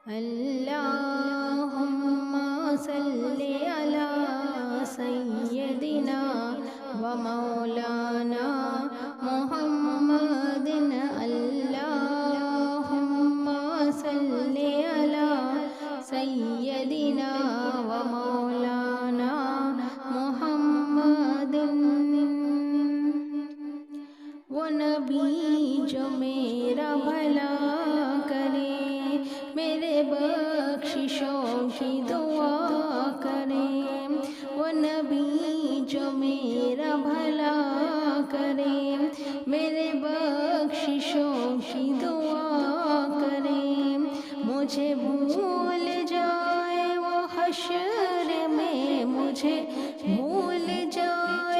अल्लाहुम्मा सल्लि अला सय्यदिना व मौलाना मुहम्मदिन। अल्लाहुम्मा सल्लि अला सय्यदिना व मौलाना मुहम्मदिन। वो नबी जो मेरा भला करे, मेरे बख्शिशों की दुआ करे। वो नबी जो मेरा भला करे, मेरे बख्शिशों की दुआ करे। मुझे भूल जाए वो हश्र में, मुझे भूल जाए